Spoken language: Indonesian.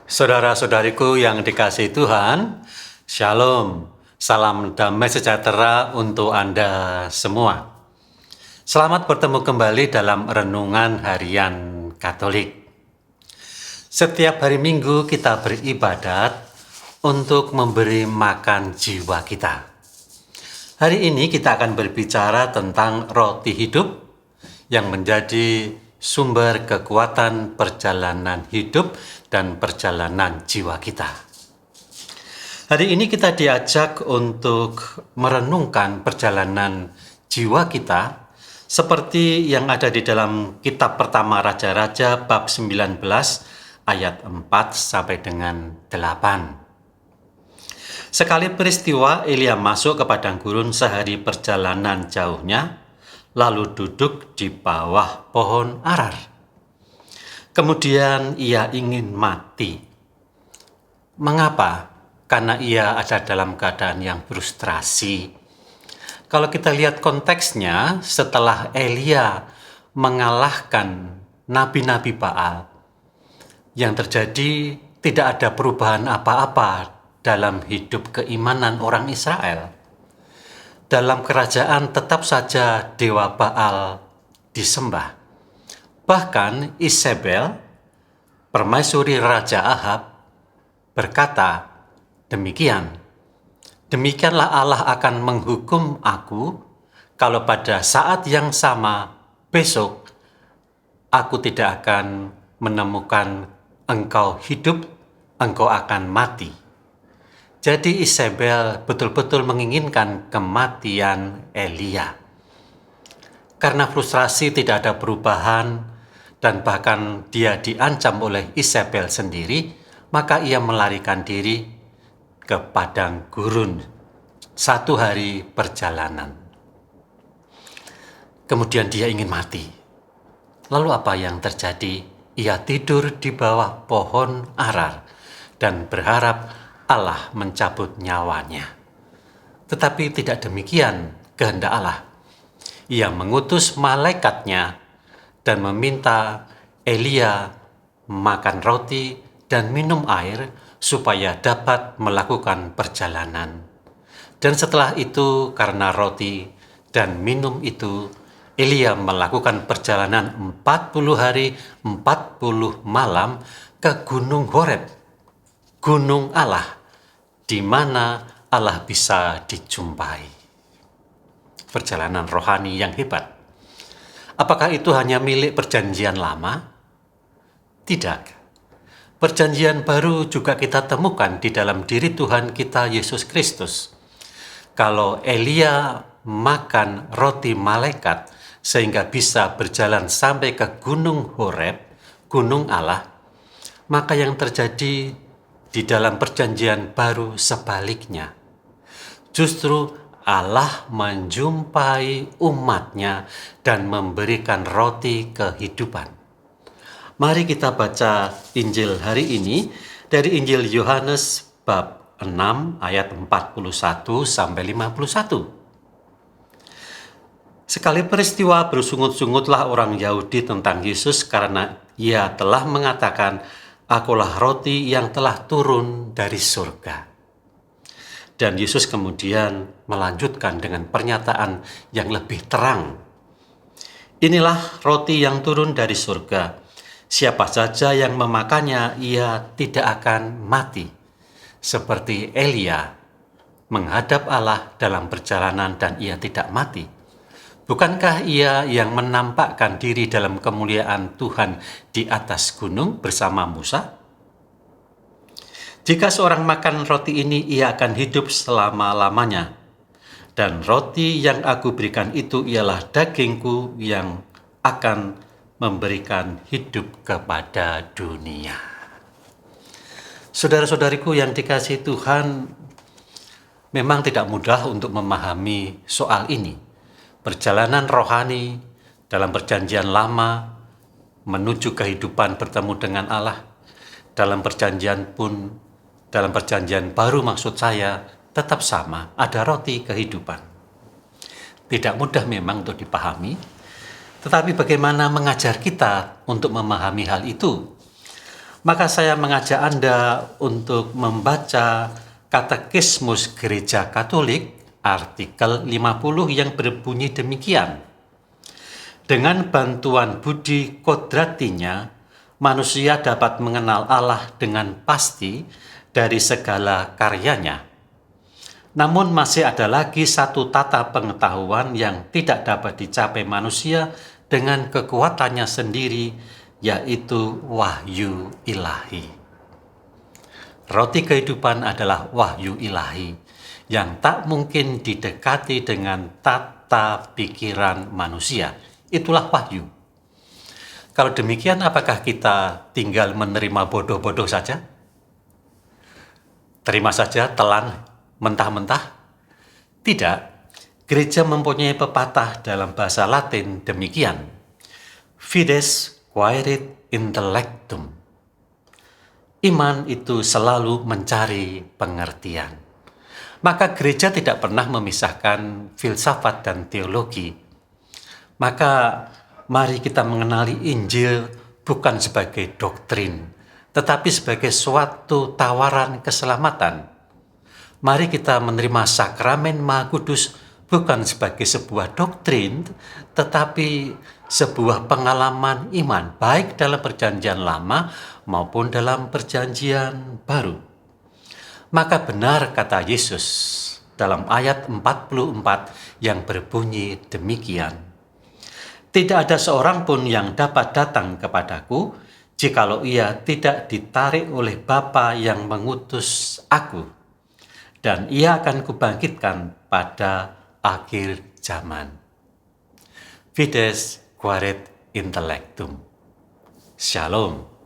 Saudara-saudariku yang dikasihi Tuhan, Shalom, salam damai sejahtera untuk Anda semua. Selamat bertemu kembali dalam Renungan Harian Katolik. Setiap hari Minggu kita beribadat untuk memberi makan jiwa kita. Hari ini kita akan berbicara tentang roti hidup yang menjadi sumber kekuatan perjalanan hidup dan perjalanan jiwa kita. Hari ini kita diajak untuk merenungkan perjalanan jiwa kita seperti yang ada di dalam kitab pertama Raja-Raja bab 19 ayat 4 sampai dengan 8. Sekali peristiwa Elia masuk ke padang gurun sehari perjalanan jauhnya, lalu duduk di bawah pohon arar. Kemudian ia ingin mati. Mengapa? Karena ia ada dalam keadaan yang frustrasi. Kalau kita lihat konteksnya, setelah Elia mengalahkan nabi-nabi Baal, yang terjadi tidak ada perubahan apa-apa dalam hidup keimanan orang Israel. Dalam kerajaan tetap saja dewa Baal disembah. Bahkan Isabel, permaisuri Raja Ahab, berkata demikian, "Demikianlah Allah akan menghukum aku kalau pada saat yang sama besok aku tidak akan menemukan engkau hidup, engkau akan mati." Jadi Isabel betul-betul menginginkan kematian Elia. Karena frustrasi tidak ada perubahan dan bahkan dia diancam oleh Isabel sendiri, maka ia melarikan diri ke padang gurun 1 hari perjalanan. Kemudian dia ingin mati. Lalu apa yang terjadi? Ia tidur di bawah pohon arar dan berharap Allah mencabut nyawanya. Tetapi tidak demikian kehendak Allah. Ia mengutus malaikatnya dan meminta Elia makan roti dan minum air supaya dapat melakukan perjalanan. Dan setelah itu, karena roti dan minum itu, Elia melakukan perjalanan 40 hari 40 malam ke Gunung Horeb, Gunung Allah, di mana Allah bisa dijumpai. Perjalanan rohani yang hebat. Apakah itu hanya milik perjanjian lama? Tidak. Perjanjian baru juga kita temukan di dalam diri Tuhan kita Yesus Kristus. Kalau Elia makan roti malaikat sehingga bisa berjalan sampai ke Gunung Horeb, Gunung Allah, maka yang terjadi di dalam perjanjian baru sebaliknya. Justru Allah menjumpai umatnya dan memberikan roti kehidupan. Mari kita baca Injil hari ini dari Injil Yohanes bab 6 ayat 41 sampai 51. Sekali peristiwa bersungut-sungutlah orang Yahudi tentang Yesus karena ia telah mengatakan, "Akulah roti yang telah turun dari surga." Dan Yesus kemudian melanjutkan dengan pernyataan yang lebih terang. "Inilah roti yang turun dari surga. Siapa saja yang memakannya, ia tidak akan mati. Seperti Elia menghadap Allah dalam perjalanan dan ia tidak mati. Bukankah ia yang menampakkan diri dalam kemuliaan Tuhan di atas gunung bersama Musa? Jika seorang makan roti ini, ia akan hidup selama-lamanya. Dan roti yang aku berikan itu ialah dagingku yang akan memberikan hidup kepada dunia." Saudara-saudariku yang dikasihi Tuhan, memang tidak mudah untuk memahami soal ini. Perjalanan rohani dalam perjanjian lama menuju kehidupan bertemu dengan Allah. Dalam perjanjian baru maksud saya tetap sama, ada roti kehidupan. Tidak mudah memang untuk dipahami, tetapi bagaimana mengajar kita untuk memahami hal itu? Maka saya mengajak Anda untuk membaca Katekismus Gereja Katolik artikel 50 yang berbunyi demikian. Dengan bantuan budi kodratinya, manusia dapat mengenal Allah dengan pasti dari segala karyanya. Namun masih ada lagi satu tata pengetahuan yang tidak dapat dicapai manusia dengan kekuatannya sendiri, yaitu wahyu ilahi. Roti kehidupan adalah wahyu ilahi yang tak mungkin didekati dengan tata pikiran manusia. Itulah wahyu. Kalau demikian, apakah kita tinggal menerima bodoh-bodoh saja? Terima saja, telan mentah-mentah? Tidak. Gereja mempunyai pepatah dalam bahasa Latin demikian. Fides quaerit intellectum. Iman itu selalu mencari pengertian. Maka gereja tidak pernah memisahkan filsafat dan teologi. Maka mari kita mengenali Injil bukan sebagai doktrin, tetapi sebagai suatu tawaran keselamatan. Mari kita menerima sakramen Maha Kudus bukan sebagai sebuah doktrin, tetapi sebuah pengalaman iman, baik dalam perjanjian lama maupun dalam perjanjian baru. Maka benar kata Yesus dalam ayat 44 yang berbunyi demikian. Tidak ada seorang pun yang dapat datang kepadaku jikalau ia tidak ditarik oleh Bapa yang mengutus aku, dan ia akan kubangkitkan pada akhir zaman. Fides quaerit intellectum. Shalom.